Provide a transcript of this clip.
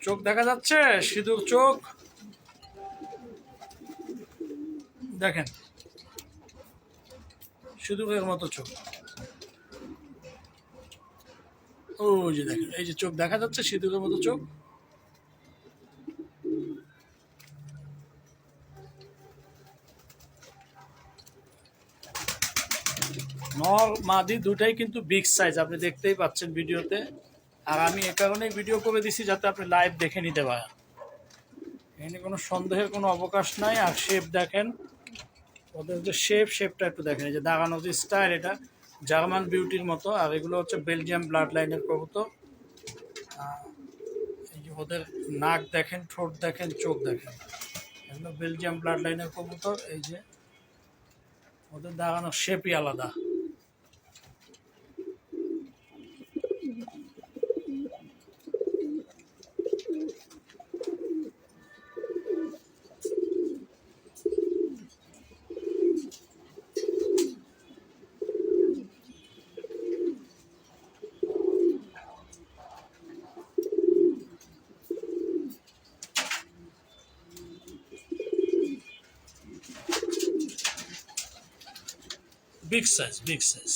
চোখ দেখা যাচ্ছে, সিঁদুর চোখ দেখেন, সিঁদুরের মতো চোখ। ওই যে দেখেন, এই যে চোখ দেখা যাচ্ছে, সিঁদুরের মতো চোখ। নর মাদি দুটাই কিন্তু বিগ সাইজ, আপনি দেখতেই পাচ্ছেন ভিডিওতে। আর আমি এ কারণেই ভিডিও করে দিছি যাতে আপনি লাইভ দেখে নিতে পারেন, এখানে কোনো সন্দেহের কোনো অবকাশ নাই। আর শেপ দেখেন, ওদের যে শেপটা একটু দেখেন, এই যে দাগানো যে স্টাইল, এটা জার্মান বিউটির মতো। আর এগুলো হচ্ছে বেলজিয়াম ব্লাড লাইনের কবুতর। এই যে ওদের নাক দেখেন, ঠোঁট দেখেন, চোখ দেখেন, এগুলো বেলজিয়াম ব্লাড লাইনের কবুতর। এই যে ওদের দাগানো শেপই আলাদা। Big size, big size.